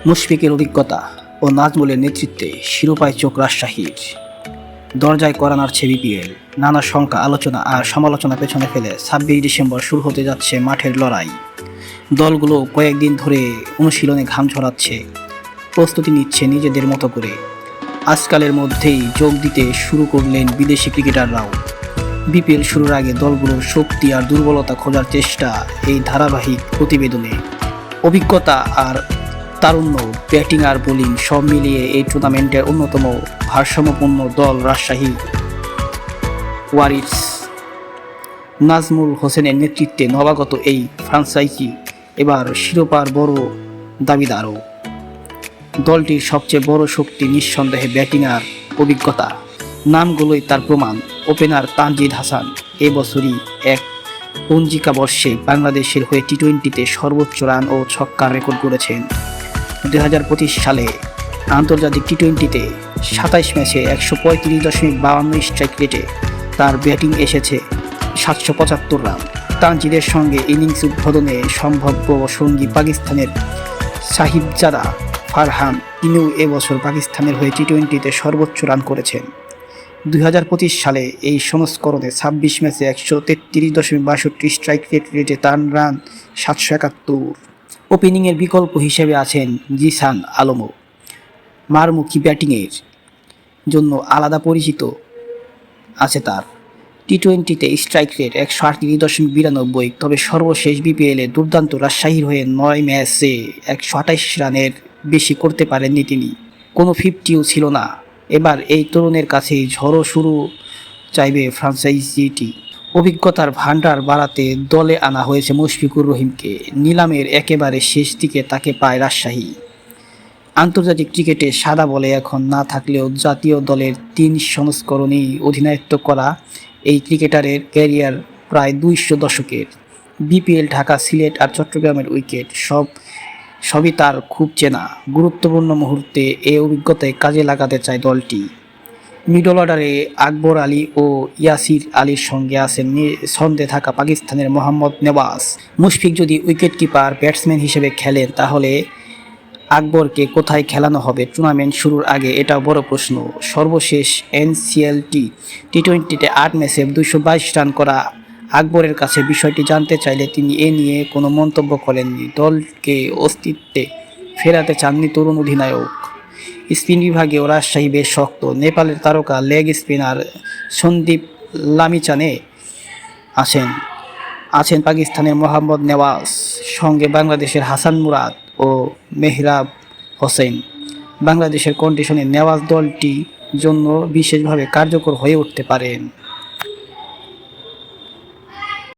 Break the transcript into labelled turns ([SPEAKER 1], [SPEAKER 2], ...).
[SPEAKER 1] মুশফিকের অভিজ্ঞতা ও নাজমুলের নেতৃত্বে শিরোপায় চোখ রাজশাহীর। দরজায় কড়া নাড়ছে বিপিএল। নানা শঙ্কা, আলোচনা আর সমালোচনা পেছনে ফেলে 26 ডিসেম্বর শুরু হতে যাচ্ছে মাঠের লড়াই। দলগুলো কয়েকদিন ধরে অনুশীলনে ঘাম ঝরাচ্ছে, প্রস্তুতি নিচ্ছে নিজেদের মতো করে। আজকালের মধ্যেই যোগ দিতে শুরু করলেন বিদেশি ক্রিকেটাররাও। বিপিএল শুরুর আগে দলগুলোর শক্তি আর দুর্বলতা খোঁজার চেষ্টা এই ধারাবাহিক প্রতিবেদনে। অভিজ্ঞতা আর তারুণ্য, ব্যাটিং আর বোলিং সব মিলিয়ে এই টুর্নামেন্টের অন্যতম ভারসাম্যপূর্ণ দল রাজশাহী ওয়ারিয়র্স। নাজমুল হোসেনের নেতৃত্বে নবাগত এই ফ্রাঞ্চাইজি এবার শিরোপার বড় দাবিদারও। দলটির সবচেয়ে বড় শক্তি নিঃসন্দেহে ব্যাটিং আর অভিজ্ঞতা। নামগুলোই তার প্রমাণ। ওপেনার তানজিদ হাসান এবছরই এক পঞ্জিকা বর্ষে বাংলাদেশের হয়ে টি-20তে সর্বোচ্চ রান ও ছক্কার রেকর্ড গড়েছেন। 2025 সালে আন্তর্জাতিক টি-20তে 27 ম্যাচে 135.52 স্ট্রাইক রেটে তার ব্যাটিং এসেছে 775 রান। তানজিদের সঙ্গে ইনিংস উদ্বোধনে সম্ভাব্য সঙ্গী পাকিস্তানের সাহিবজাদা ফারহান, তিনিও এবছর পাকিস্তানের হয়ে টি-20তে সর্বোচ্চ রান করেছেন। 2025 সালে এই সংস্করণে 26 ম্যাচে 133.62 স্ট্রাইক রেটে তার রান 771। ওপেনিংয়ের বিকল্প হিসেবে আছেন জিসান আলমও। মারমুখী ব্যাটিংয়ের জন্য আলাদা পরিচিত আছে তার। টি-20তে স্ট্রাইক রেট 138.92, তবে সর্বশেষ বিপিএলে দুর্দান্ত রাজশাহীর হয়ে 9 ম্যাচে 128 রানের বেশি করতে পারেননি তিনি। কোনো 50ও ছিল না। এবার এই তরুণের কাছেই ঝড়ো শুরু চাইবে ফ্রাঞ্চাইজিটি। অভিজ্ঞতার ভান্ডার বাড়াতে দলে আনা হয়েছে মুশফিকুর রহিমকে। নিলামের একেবারে শেষ দিকে তাকে পায় রাজশাহী। আন্তর্জাতিক ক্রিকেটে সাদা বলে এখন না থাকলেও জাতীয় দলের 3 সংস্করণেই অধিনায়ত্ব করা এই ক্রিকেটারের ক্যারিয়ার প্রায় 200 দশকের। বিপিএল, ঢাকা, সিলেট আর চট্টগ্রামের উইকেট সবই তার খুব চেনা। গুরুত্বপূর্ণ মুহূর্তে এই অভিজ্ঞতায় কাজে লাগাতে চায় দলটি। মিডল অর্ডারে আকবর আলী ও ইয়াসির আলীর সঙ্গে আছেন ছন্দে থাকা পাকিস্তানের মোহাম্মদ নেওয়াজ। মুশফিক যদি উইকেটকিপার ব্যাটসম্যান হিসেবে খেলেন, তাহলে আকবরকে কোথায় খেলানো হবে টুর্নামেন্ট শুরুর আগে, এটাও বড় প্রশ্ন। সর্বশেষ এনসিএলটি টি-20তে 8 ম্যাচে 222 রান করা আকবরের কাছে বিষয়টি জানতে চাইলে তিনি এ নিয়ে কোনো মন্তব্য করেননি। দলকে অস্তিত্বে ফেরাতে চাননি তরুণ অধিনায়ক। স্পিন বিভাগেও রাজশাহী বেশ শক্ত। নেপালের তারকা লেগ স্পিনার সন্দীপ লামিচানে আছেন পাকিস্তানের মোহাম্মদ নেওয়াজ, সঙ্গে বাংলাদেশের হাসান মুরাদ ও মেহরাব হোসেন। বাংলাদেশের কন্ডিশনে নেওয়াজ দলটির জন্য বিশেষভাবে কার্যকর হয়ে উঠতে পারেন।